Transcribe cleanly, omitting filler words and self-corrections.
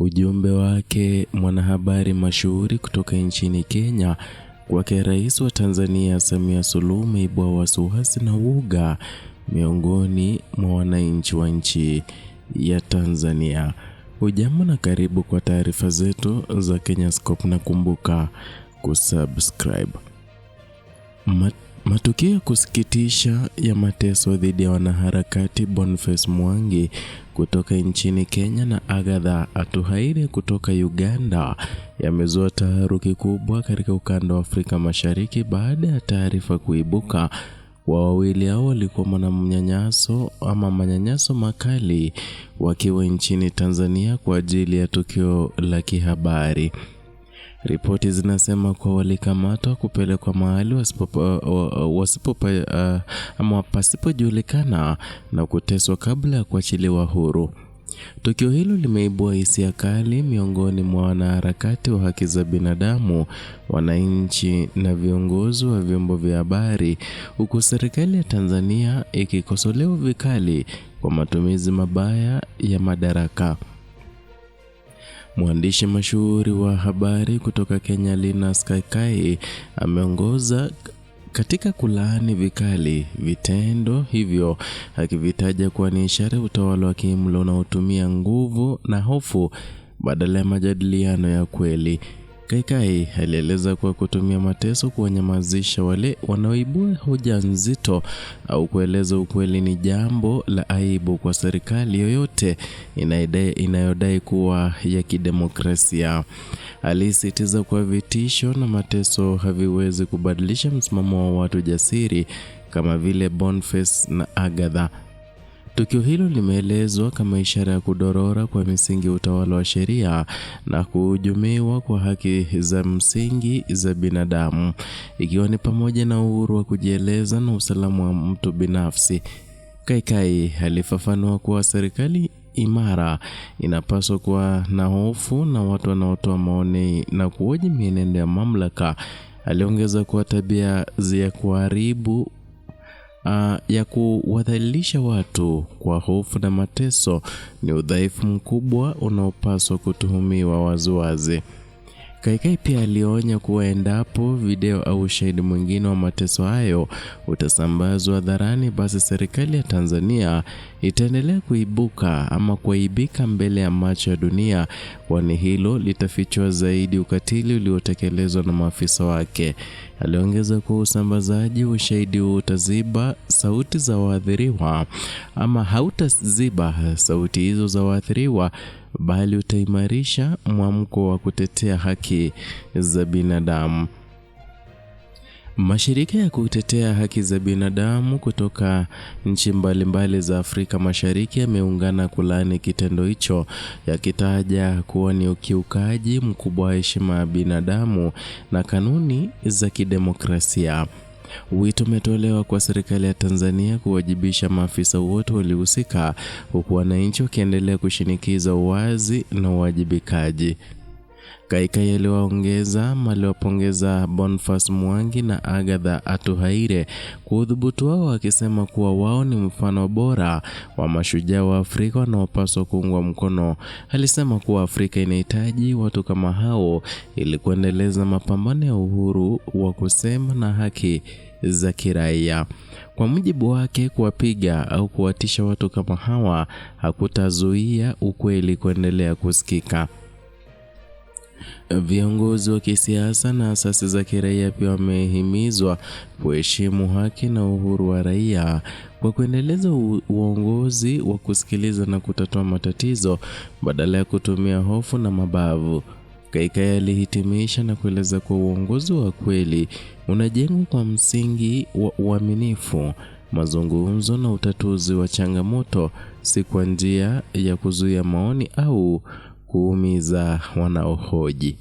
Ujumbe wake mwanahabari mashuhuri kutoka nchini Kenya kwake Rais wa Tanzania Samia Suluhu umeibua wasiwasi na woga miongoni mwa wananchi wa nchi ya Tanzania. Hujambo na karibu kwa taarifa zetu za Kenyascope, na kumbuka kusubscribe. Matukio ya kusikitisha ya mateso dhidi ya wanaharakati Boniface Mwangi kutoka nchini Kenya na Agatha Atuhaire kutoka Uganda yamezua taharuki kubwa katika ukanda wa Afrika Mashariki baada ya taarifa kuibuka wawili hao walikuwa na manyanyaso makali wakiwa nchini Tanzania kwa ajili ya tukio la kihabari. Ripoti zinasema kwa walikamatwa kupelekwa mahali pasipojulikana na kuteswa kabla ya kuachiliwa huru. Tukio hilo limeibua hisia kali miongoni mwa wanaharakati wa haki za binadamu, wananchi na viongozi wa vyombo vya habari, huku serikali ya Tanzania ikikosolewa vikali kwa matumizi mabaya ya madaraka. Mwandishi mashuhuri wa habari kutoka Kenya Linus Kaikai ameongoza katika kulaani vikali vitendo hivyo, akivitaja kuwa ni ishara ya utawala wa kiimla unaotumia nguvu na hofu badala ya majadiliano ya kweli. Kaikai alieleza kuwa kutumia mateso kuwanyamazisha wale wanaoibua hoja nzito au kueleza ukweli ni jambo la aibu kwa serikali yoyote inayodai kuwa ya kidemokrasia. Alisisitiza kuwa vitisho na mateso haviwezi kubadilisha msimamo wa watu jasiri kama vile Boniface na Agatha. Tukio hilo limeelezwa kama ishara ya kudorora kwa misingi ya utawala wa sheria na kuhujumiwa kwa haki za msingi za binadamu, ikiwa ni pamoja na uhuru wa kujieleza na usalama wa mtu binafsi. Kaikai alifafanua kuwa serikali imara inapaswa kuwa na hofu na watu wanaotoa maoni na kuhoji mienendo ya mamlaka. Aliongeza kuwa tabia ya kuwadhalilisha watu kwa hofu na mateso ni udhaifu mkubwa unaopaswa kutuhumiwa waziwazi. Kaikai pia alionya kuwa endapo video au ushahidi mwingine wa mateso hayo utasambazwa hadharani, basi serikali ya Tanzania itaendelea kuaibika mbele ya macho ya dunia, kwani hilo litafichua zaidi ukatili uliotekelezwa na maafisa wake. Aliongeza kuwa usambazaji wa ushahidi utaziba sauti za waathiriwa, ama hautaziba sauti hizo za waathiriwa, bali utaimarisha mwamko wa kutetea haki za binadamu. Mashirika ya kutetea haki za binadamu kutoka nchi mbalimbali za Afrika Mashariki yameungana kulaani kitendo hicho, yakitaja kuwa ni ukiukaji mkubwa wa heshima ya binadamu na kanuni za kidemokrasia. Wito umetolewa kwa serikali ya Tanzania kuwajibisha maafisa wote waliohusika, huku wananchi wakiendelea kushinikiza uwazi na uwajibikaji. Kaikai aliwapongeza Boniface Mwangi na Agatha Atuhaire kwa udhubutu wao, akisema kuwa wao ni mfano bora wa mashujaa wa Afrika wanaopaswa kuungwa mkono. Alisema kuwa Afrika inahitaji watu kama hao ili kuendeleza mapambano ya uhuru wa kusema na haki za kiraia. Kwa mujibu wake, kuwapiga au kuwatisha watu kama hawa hakutazuia ukweli kuendelea kusikika. Viongozi wa kisiasa na asasi za kiraia pia wamehimizwa kuheshimu haki na uhuru wa raia kwa kuendeleza uongozi wa kusikiliza na kutatua matatizo badala ya kutumia hofu na mabavu. Kaikai alihitimisha na kueleza kuwa uongozi wa kweli unajengwa kwa msingi wa uaminifu, mazungumzo na utatuzi wa changamoto, si kwa njia ya kuzuia maoni au kuumiza wanaohoji.